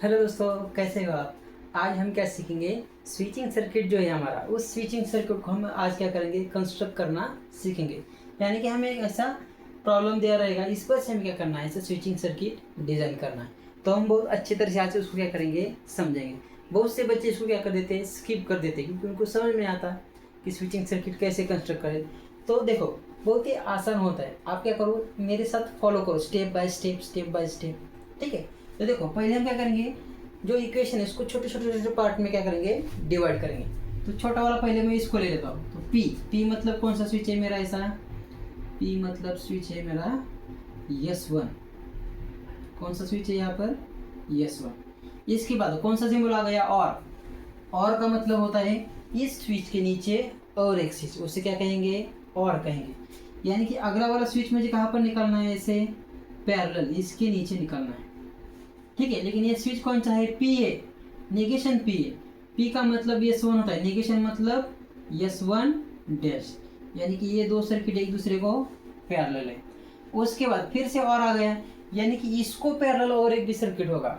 Hello दोस्तों, कैसे हो आप। आज हम क्या सीखेंगे, स्विचिंग सर्किट जो है हमारा, उस स्विचिंग सर्किट को हम आज क्या करेंगे, कंस्ट्रक्ट करना सीखेंगे। यानी कि हमें एक ऐसा प्रॉब्लम दिया रहेगा, इस पर से हमें क्या करना है, ऐसा स्विचिंग सर्किट डिज़ाइन करना है। तो हम बहुत अच्छी तरह से आज उसको क्या करेंगे, समझेंगे। बहुत से बच्चे इसको क्या कर देते हैं, स्किप कर देते हैं, क्योंकि उनको समझ में आता कि स्विचिंग सर्किट कैसे कंस्ट्रक्ट करें। तो देखो, बहुत ही आसान होता है। आप क्या करो, मेरे साथ फॉलो करो, step by step, step by step. ठीक है। तो देखो, पहले हम क्या करेंगे, जो इक्वेशन है इसको छोटे छोटे छोटे पार्ट में क्या करेंगे, डिवाइड करेंगे। तो छोटा वाला पहले मैं इसको ले लेता हूँ। तो पी पी मतलब कौन सा स्विच है मेरा, ऐसा पी मतलब स्विच है मेरा S1। कौन सा स्विच है यहाँ पर, S1। इसके बाद कौन सा सिंबल आ गया, और का मतलब होता है इस स्विच के नीचे और एक स्विच, उसे क्या कहेंगे, और कहेंगे। यानी कि अगला वाला स्विच मुझे कहाँ पर निकालना है, ऐसे पैरेलल इसके नीचे निकालना है। ठीक है। लेकिन ये स्विच कौन सा है, पी है, नेगेशन पी है। पी का मतलब S1 होता है, नेगेशन मतलब S1 डैश। यानी कि ये दो सर्किट एक दूसरे को पैरेलल है। उसके बाद फिर से और आ गया, यानी कि इसको पैरेलल और एक भी सर्किट होगा,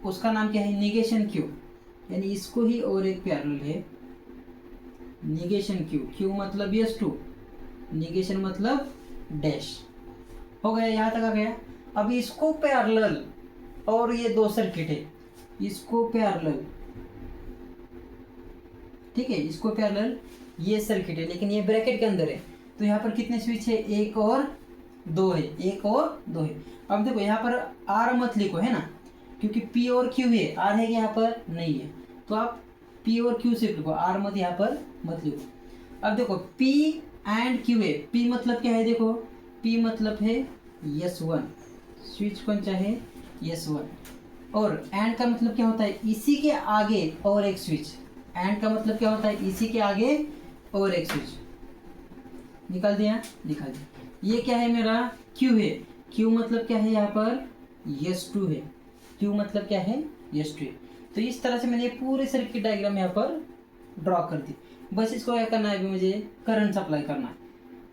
उसका नाम क्या है, नेगेशन क्यू। यानी इसको ही और एक पैरेलल है, नेगेशन क्यू। क्यू मतलब S2, नेगेशन मतलब डैश। हो गया, यहाँ तक आ गया। अब इसको पैरेलल और ये दो सर्किट है, इसको पैरेलल, ठीक है, इसको पैरेलल ये सर्किट है, लेकिन ये ब्रैकेट के अंदर है। तो यहाँ पर कितने स्विच है, एक और दो है, एक और दो है। अब देखो यहाँ पर आर मत लिखो, है ना, क्योंकि पी और क्यू है, आर है यहाँ पर नहीं है। तो आप पी और क्यू सिर्फ लिखो, आर मत यहाँ पर मत लिखो। अब देखो पी एंड क्यू है। पी मतलब क्या है, देखो पी मतलब है S1, स्विच कौन सा है, S1। और एंड का मतलब क्या होता है, इसी के आगे और एक स्विच। एंड का मतलब क्या होता है, इसी के आगे और एक स्विच। निकाल दिया, निकाल दिया। ये क्या है मेरा, Q है। Q मतलब क्या है, यहाँ पर S2 है। Q मतलब क्या है, S2 है। तो इस तरह से मैंने पूरे सर्किट डायग्राम यहाँ पर ड्रॉ कर दी। बस इसको क्या करना है, अभी मुझे करंट सप्लाई करना है।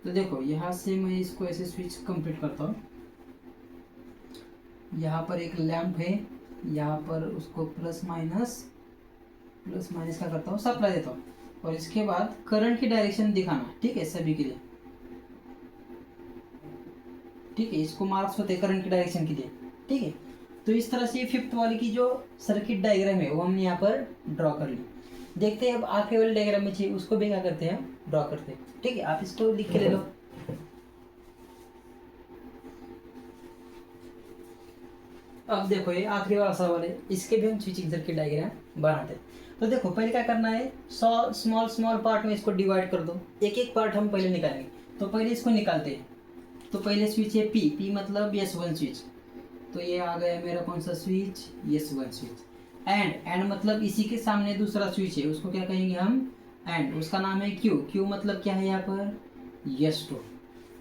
तो देखो यहाँ से मैं इसको ऐसे स्विच कंप्लीट करता हूँ। यहाँ पर एक लैंप है, यहाँ पर उसको प्लस माइनस का करता हूँ, सप्लाई देता हूँ। और इसके बाद करंट की डायरेक्शन दिखाना, ठीक है, सभी के लिए। ठीक है, इसको मार्क्स होते हैं करंट की डायरेक्शन के लिए। ठीक है। तो इस तरह से फिफ्थ वाले की जो सर्किट डायग्राम है वो हमने यहाँ पर ड्रॉ कर ली। देखते हैं अब आखिरी वाले डायग्राम में चाहिए, उसको भी क्या करते हैं, ड्रॉ करते हैं। ठीक है, आप इसको लिख के ले लो। अब देखो ये आखिरी वाला सवाल है, इसके भी हम स्विचिंग सर्किट डायग्राम बनाते हैं। तो देखो पहले क्या करना है, स्मॉल स्मॉल पार्ट में इसको डिवाइड कर दो। एक एक पार्ट हम पहले निकालेंगे। तो पहले इसको निकालते हैं। तो पहले स्विच है पी, पी मतलब S1 स्विच। तो ये आ गया मेरा कौन सा स्विच, S1 स्विच। एंड मतलब इसी के सामने दूसरा स्विच है, उसको क्या कहेंगे हम, एंड। उसका नाम है क्यू, क्यू मतलब क्या है यहाँ पर, S2।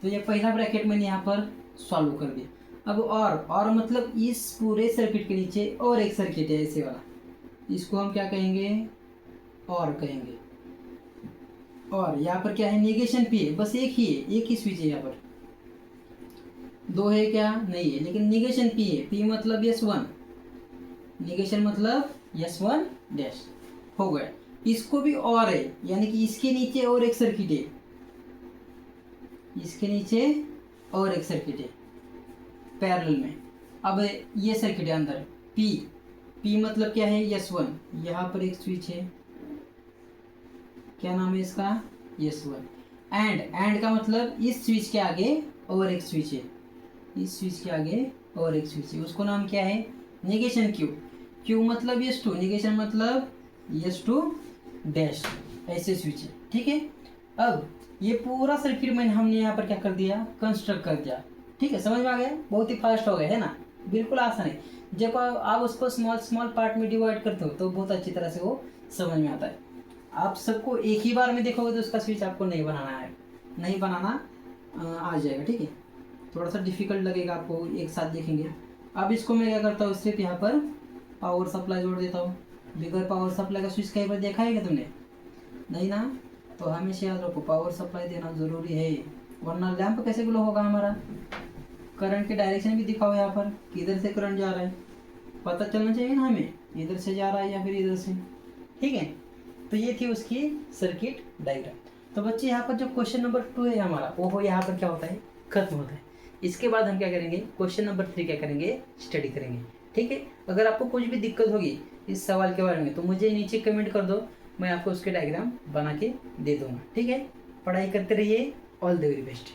तो ये पहला ब्रैकेट मैंने यहाँ पर सॉल्व कर दिया। अब और मतलब इस पूरे सर्किट के नीचे और एक सर्किट है ऐसे वाला, इसको हम क्या कहेंगे, और कहेंगे। और यहाँ पर क्या है, नेगेशन पी है, बस एक ही है, एक ही स्विच है, यहाँ पर दो है क्या, नहीं है, लेकिन नेगेशन पी है। पी मतलब S1, नेगेशन मतलब S1 डैश। हो गया। इसको भी और है, यानी कि इसके नीचे और एक सर्किट है, इसके नीचे और एक सर्किट है पैरेलल में। अब ये सर्किट है अंदर, पी, पी मतलब क्या है, S1। यहाँ पर एक स्विच है, क्या नाम है इसका, S1। एंड का मतलब इस स्विच के आगे और एक स्विच है, इस स्विच के आगे और एक स्विच है, उसको नाम क्या है, नेगेशन क्यू। क्यू मतलब S2, नेगेशन मतलब S2 डैश, ऐसे स्विच है। ठीक है। अब ये पूरा सर्किट मैंने हमने यहाँ पर क्या कर दिया, कंस्ट्रक्ट कर दिया। ठीक है, समझ में आ गया, बहुत ही फास्ट हो गया है ना, बिल्कुल आसान है। जब आप उसको स्मॉल स्मॉल पार्ट में डिवाइड करते हो तो बहुत अच्छी तरह से वो समझ में आता है। आप सबको एक ही बार में देखोगे तो उसका स्विच आपको नहीं बनाना है, नहीं बनाना आ जाएगा। ठीक है, थोड़ा सा डिफिकल्ट लगेगा आपको, एक साथ देखेंगे। अब इसको मैं क्या करता हूँ, सिर्फ यहाँ पर पावर सप्लाई जोड़ देता हूँ। बगैर पावर सप्लाई का स्विच कहीं पर देखा है क्या तुमने, नहीं ना। तो हमेशा याद रखो, पावर सप्लाई देना ज़रूरी है, वरना लैंप कैसे ग्लो होगा हमारा। करंट की डायरेक्शन भी दिखाओ यहाँ पर, किधर से करंट जा रहा है। पता चलना चाहिए ना हमें, इधर से जा रहा है या फिर इधर से। ठीक है, तो ये थी उसकी सर्किट डायग्राम। तो बच्चे यहाँ पर जो क्वेश्चन नंबर 2 है हमारा, वो यहाँ पर क्या होता है, खत्म होता है। इसके बाद हम क्या करेंगे, क्वेश्चन नंबर 3 क्या करेंगे, स्टडी करेंगे। ठीक है, अगर आपको कुछ भी दिक्कत होगी इस सवाल के बारे में तो मुझे नीचे कमेंट कर दो, मैं आपको उसके डायग्राम बना के दे दूंगा। ठीक है, पढ़ाई करते रहिए, ऑल द वेरी बेस्ट।